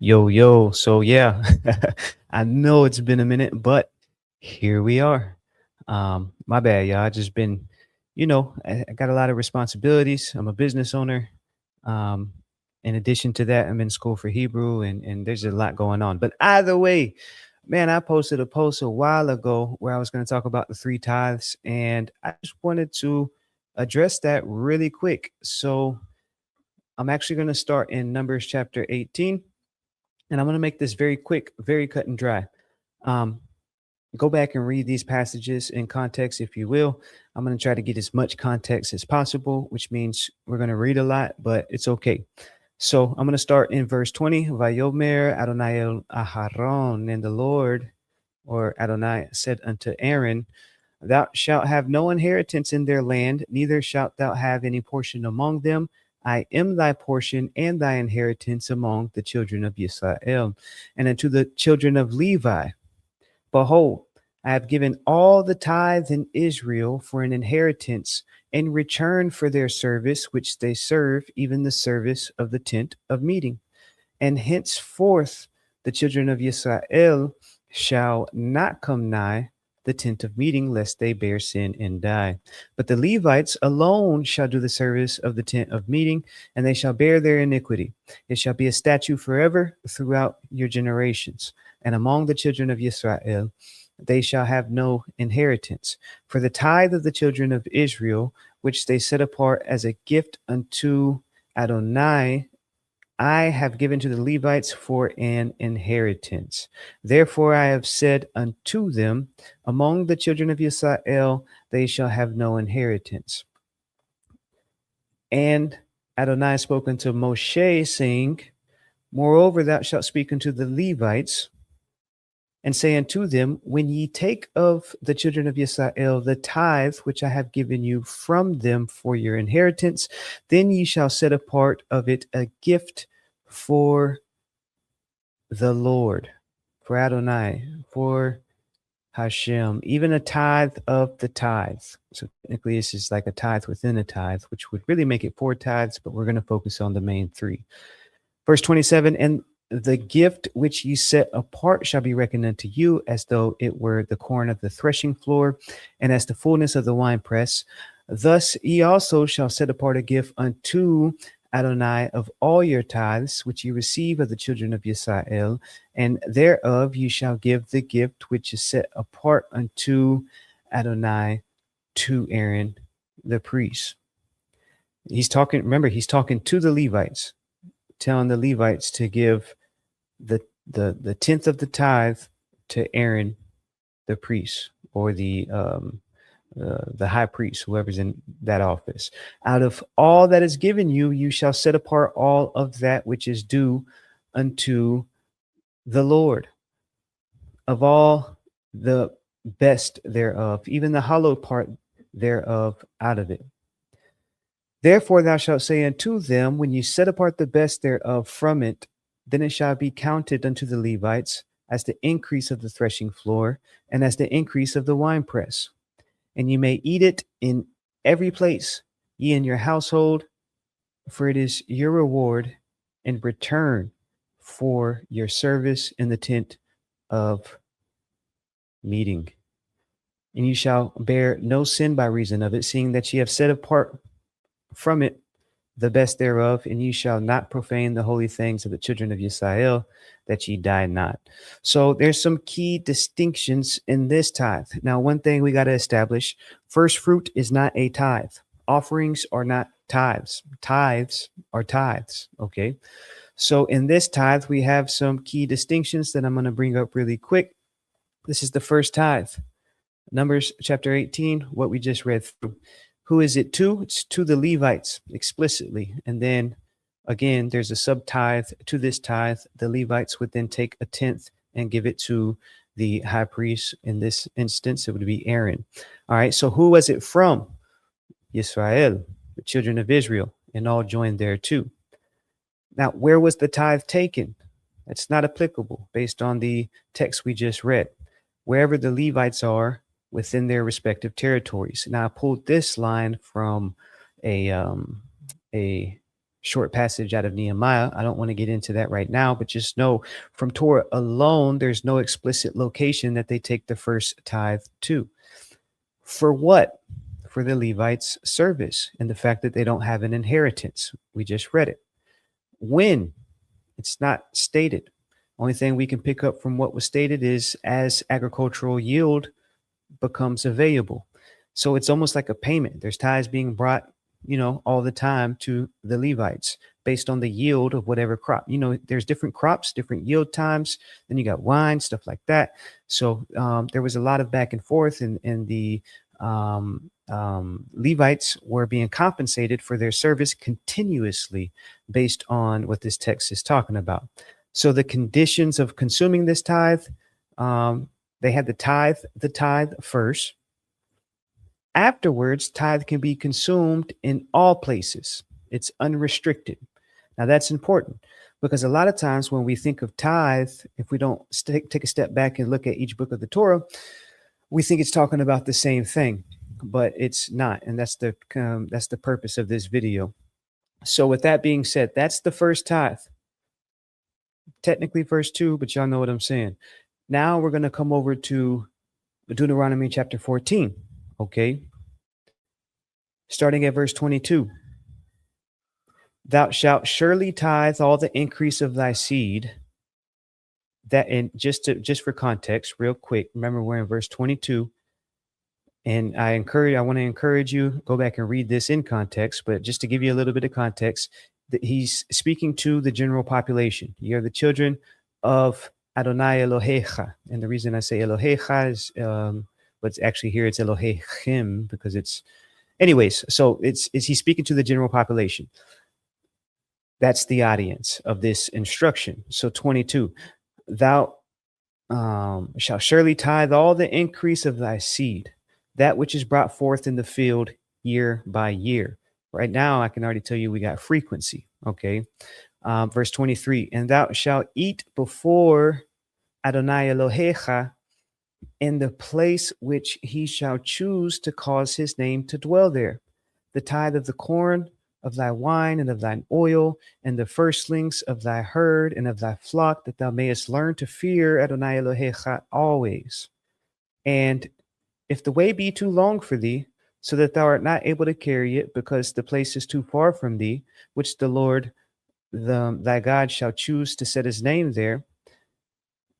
Yo, yo. So yeah, I know it's been a minute, but here we are. My bad, y'all. I just been, I got a lot of responsibilities. I'm a business owner. Um, in addition to that, I'm in school for Hebrew and there's a lot going on. But either way, man, I posted a post a while ago where I was going to talk about the three tithes, and I just wanted to address that really quick. So I'm actually going to start in Numbers chapter 18, and I'm going to make this very quick, very cut and dry. Um, Go back and read these passages in context, if you will. I'm going to try to get as much context as possible, which means we're going to read a lot, but it's okay. So I'm going to start in verse 20. Vayomer Adonai el Aharon, and the Lord, or Adonai, said unto Aaron, Thou shalt have no inheritance in their land, neither shalt thou have any portion among them. I am thy portion and thy inheritance among the children of Israel. And unto the children of Levi, behold, I have given all the tithes in Israel for an inheritance in return for their service, which they serve, even the service of the tent of meeting. And henceforth the children of Israel shall not come nigh the tent of meeting, lest they bear sin and die. But the Levites alone shall do the service of the tent of meeting, and they shall bear their iniquity. It shall be a statute forever throughout your generations. And among the children of Israel, they shall have no inheritance. For the tithe of the children of Israel, which they set apart as a gift unto Adonai, I have given to the Levites for an inheritance. Therefore I have said unto them, among the children of Israel, they shall have no inheritance. And Adonai spoke unto Moshe, saying, Moreover, thou shalt speak unto the Levites, and say unto them, When ye take of the children of Israel the tithe which I have given you from them for your inheritance, then ye shall set apart of it a gift for the Lord, for Adonai, for Hashem, even a tithe of the tithe. So technically, this is like a tithe within a tithe, which would really make it four tithes, but we're going to focus on the main three. Verse 27, and the gift which ye set apart shall be reckoned unto you as though it were the corn of the threshing floor, and as the fullness of the winepress. Thus ye also shall set apart a gift unto Adonai of all your tithes, which ye receive of the children of Israel, and thereof ye shall give the gift which is set apart unto Adonai to Aaron the priest. He's talking, remember, he's talking to the Levites, telling the Levites to give the tenth of the tithe to Aaron the priest, or the high priest, whoever's in that office. Out of all that is given you, you shall set apart all of that which is due unto the Lord, of all the best thereof, even the hollow part thereof out of it. Therefore thou shalt say unto them, when you set apart the best thereof from it, then it shall be counted unto the Levites as the increase of the threshing floor, and as the increase of the winepress. And you may eat it in every place, ye in your household, for it is your reward in return for your service in the tent of meeting. And you shall bear no sin by reason of it, seeing that ye have set apart from it the best thereof, and ye shall not profane the holy things of the children of Israel, that ye die not. So there's some key distinctions in this tithe. Now, one thing we got to establish: first fruit is not a tithe. Offerings are not tithes. Tithes are tithes. Okay. So in this tithe, we have some key distinctions that I'm going to bring up really quick. This is the first tithe. Numbers chapter 18, what we just read through. Who is it to? It's to the Levites explicitly. And then again, there's a sub tithe to this tithe. The Levites would then take a tenth and give it to the high priest. In this instance, it would be Aaron. All right. So who was it from? Israel, the children of Israel, and all joined there too. Now, where was the tithe taken? It's not applicable based on the text we just read. Wherever the Levites are within their respective territories. Now, I pulled this line from a short passage out of Nehemiah. I don't want to get into that right now, but just know from Torah alone, there's no explicit location that they take the first tithe to. For what? For the Levites' service and the fact that they don't have an inheritance. We just read it. When? It's not stated. Only thing we can pick up from what was stated is as agricultural yield becomes available. So it's almost like a payment. There's tithes being brought, all the time to the Levites based on the yield of whatever crop. There's different crops, different yield times. Then you got wine, stuff like that. So there was a lot of back and forth, and the Levites were being compensated for their service continuously based on what this text is talking about. So the conditions of consuming this tithe, they had the tithe first. Afterwards, tithe can be consumed in all places. It's unrestricted. Now that's important because a lot of times when we think of tithe, if we don't take a step back and look at each book of the Torah, we think it's talking about the same thing, but it's not. And that's the purpose of this video. So with that being said, that's the first tithe. Technically verse 2, but y'all know what I'm saying. Now we're going to come over to Deuteronomy chapter 14. Okay. Starting at verse 22. Thou shalt surely tithe all the increase of thy seed. That, and just for context, real quick, remember we're in verse 22. And I want to encourage you, go back and read this in context, but just to give you a little bit of context, that he's speaking to the general population. You're the children of Adonai Elohecha. And the reason I say Elohecha is, but actually here it's Elohechim because it's, anyways, so he's speaking to the general population. That's the audience of this instruction. So 22, thou shalt surely tithe all the increase of thy seed, that which is brought forth in the field year by year. Right now, I can already tell you we got frequency. Okay. Verse 23, and thou shalt eat before Adonai Elohecha in the place which he shall choose to cause his name to dwell there. The tithe of the corn, of thy wine, and of thine oil, and the firstlings of thy herd and of thy flock, that thou mayest learn to fear Adonai Elohecha always. And if the way be too long for thee, so that thou art not able to carry it, because the place is too far from thee, which the Lord thy God shall choose to set his name there,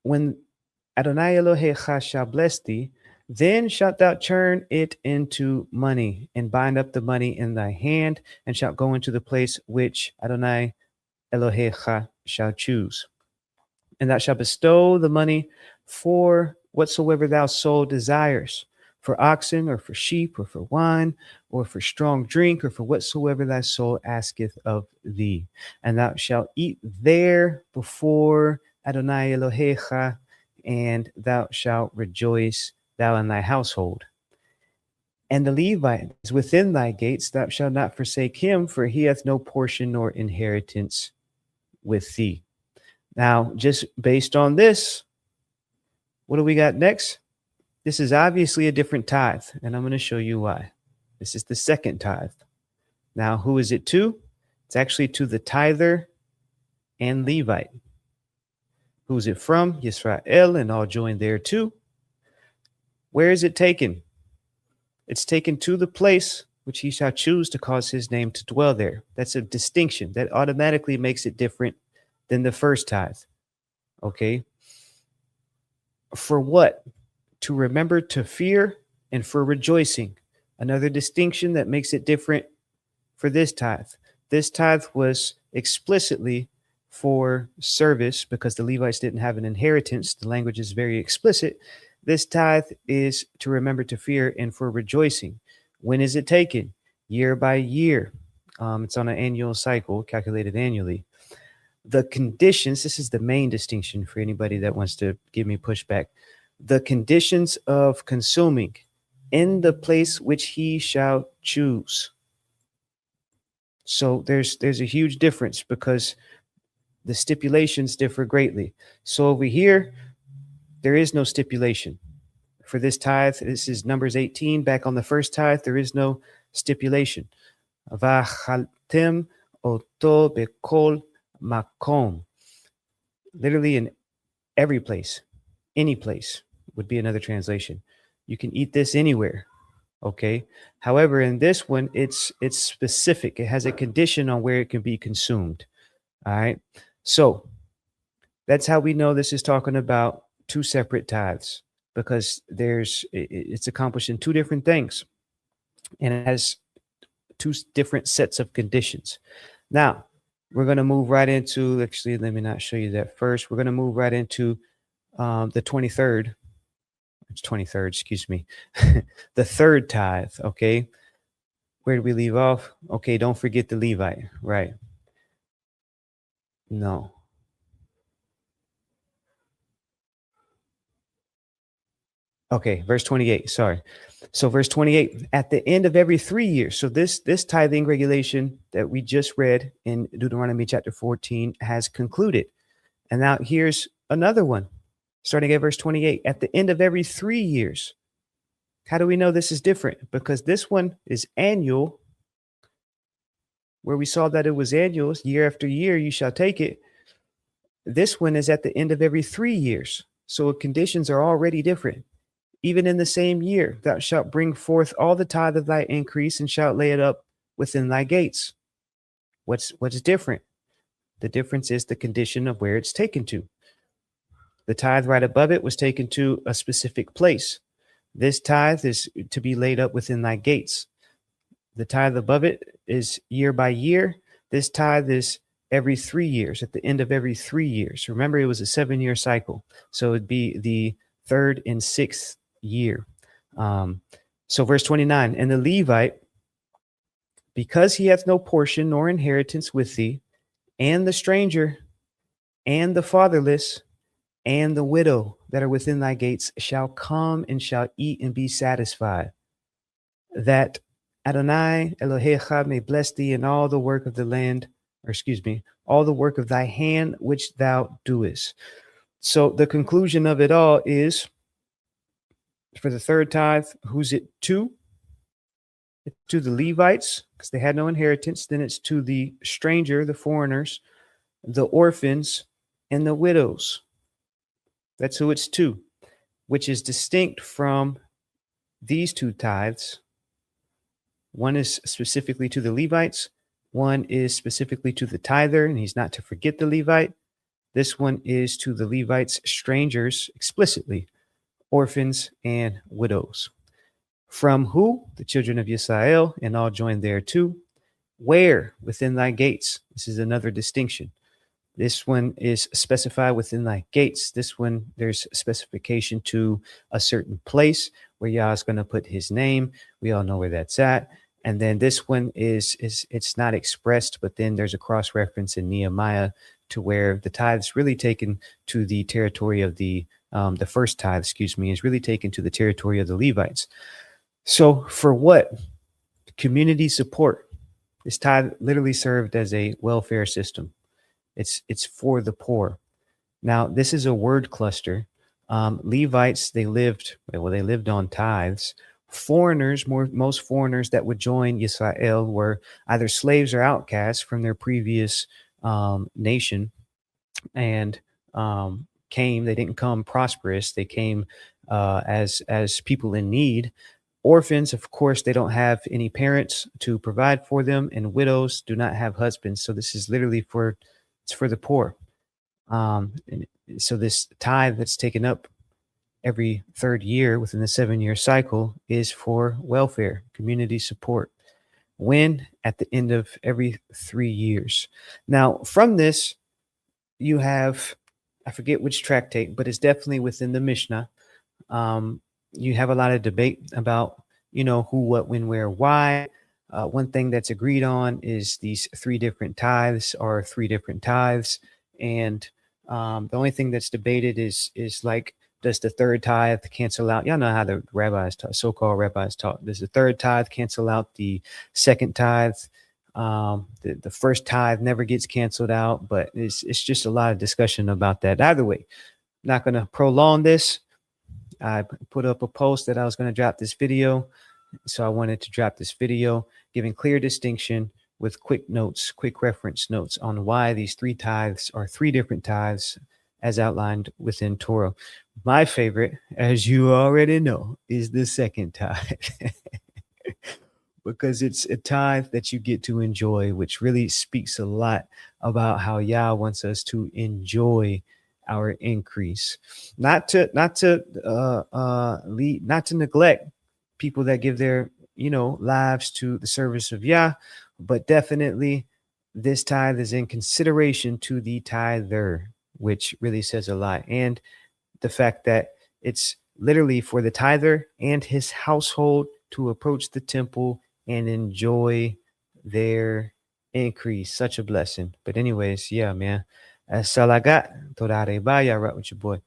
when Adonai Elohecha shall bless thee, then shalt thou turn it into money, and bind up the money in thy hand, and shalt go into the place which Adonai Elohecha shall choose. And thou shalt bestow the money for whatsoever thou soul desires, for oxen, or for sheep, or for wine, or for strong drink, or for whatsoever thy soul asketh of thee. And thou shalt eat there before Adonai Elohecha, and thou shalt rejoice, thou and thy household. And the Levite is within thy gates, thou shalt not forsake him, for he hath no portion nor inheritance with thee. Now, just based on this, what do we got next? This is obviously a different tithe, and I'm going to show you why. This is the second tithe. Now, who is it to? It's actually to the tither and Levite. Who's it from? Yisrael, and all joined there too. Where is it taken? It's taken to the place which he shall choose to cause his name to dwell there. That's a distinction that automatically makes it different than the first tithe. Okay. For what? To remember to fear and for rejoicing. Another distinction that makes it different for this tithe. This tithe was explicitly for service because the Levites didn't have an inheritance. The language is very explicit. This tithe is to remember to fear and for rejoicing. When is it taken? Year by year. It's on an annual cycle, calculated annually. The conditions, this is the main distinction for anybody that wants to give me pushback. The conditions of consuming in the place which he shall choose. So there's a huge difference because the stipulations differ greatly. So over here, there is no stipulation. For this tithe, this is Numbers 18. Back on the first tithe, there is no stipulation. V'achaltem oto bekol makom. Literally in every place, any place would be another translation. You can eat this anywhere. Okay. However, in this one, it's specific. It has a condition on where it can be consumed. All right. So that's how we know this is talking about two separate tithes, because it's accomplishing two different things, and it has two different sets of conditions. Now we're going to move right into, actually, let me not show you that first. We're going to move right into the 23rd. It's 23rd, excuse me. The third tithe. Okay. Where did we leave off? Okay. Don't forget the Levite. Right. No. Okay. Verse 28. Sorry. So verse 28, at the end of every 3 years. So this tithing regulation that we just read in Deuteronomy chapter 14 has concluded. And now here's another one, starting at verse 28, at the end of every 3 years. How do we know this is different? Because this one is annual, where we saw that it was annual, year after year, you shall take it. This one is at the end of every 3 years. So conditions are already different. Even in the same year, thou shalt bring forth all the tithe of thy increase and shalt lay it up within thy gates. What's different? The difference is the condition of where it's taken to. The tithe right above it was taken to a specific place. This tithe is to be laid up within thy gates. The tithe above it is year by year. This tithe is every 3 years, at the end of every 3 years. Remember, it was a 7-year cycle. So it'd be the 3rd and 6th year. So verse 29, and the Levite, because he hath no portion nor inheritance with thee, and the stranger, and the fatherless, and the widow that are within thy gates shall come and shall eat and be satisfied, that Adonai Elohecha may bless thee in all the work of the land, or excuse me, all the work of thy hand which thou doest. So the conclusion of it all is, for the third tithe, who's it to? It's to the Levites, because they had no inheritance. Then it's to the stranger, the foreigners, the orphans, and the widows. That's who it's to, which is distinct from these two tithes. One is specifically to the Levites. One is specifically to the tither, and he's not to forget the Levite. This one is to the Levites, strangers, explicitly, orphans, and widows. From who? The children of Yisrael, and all joined thereto. Where? Within thy gates. This is another distinction. This one is specified within thy gates. This one, there's specification to a certain place where Yah is going to put his name. We all know where that's at. And then this one is it's not expressed, but then there's a cross reference in Nehemiah to where the tithe is really taken to the territory of the first tithe, is really taken to the territory of the Levites. So for what? Community support. This tithe literally served as a welfare system. It's for the poor. Now, this is a word cluster. Levites, they lived on tithes. Foreigners, most foreigners that would join Yisrael were either slaves or outcasts from their previous nation, and came. They didn't come prosperous. They came as people in need. Orphans, of course, they don't have any parents to provide for them, and widows do not have husbands. So this is literally for the poor. And so this tithe that's taken up every 3rd year within the 7-year cycle is for welfare, community support. When? At the end of every 3 years. Now, from this, you have, I forget which tractate, but it's definitely within the Mishnah. You have a lot of debate about, who, what, when, where, why. One thing that's agreed on is these 3 different tithes are 3 different tithes. And the only thing that's debated is like, does the third tithe cancel out? Y'all know how the rabbis talk, so-called rabbis talk. Does the third tithe cancel out the second tithe? The first tithe never gets canceled out, but it's just a lot of discussion about that. Either way, not going to prolong this. I put up a post that I was going to drop this video. So I wanted to drop this video giving clear distinction with quick notes, quick reference notes on why these three tithes are three different tithes as outlined within Torah. My favorite, as you already know, is the second tithe. Because it's a tithe that you get to enjoy, which really speaks a lot about how Yah wants us to enjoy our increase, not to neglect people that give their lives to the service of Yah, but definitely this tithe is in consideration to the tither, which really says a lot, and the fact that it's literally for the tither and his household to approach the temple and enjoy their increase. Such a blessing. But anyways, yeah, man. That's all I got. Toda Reba, y'all right with your boy.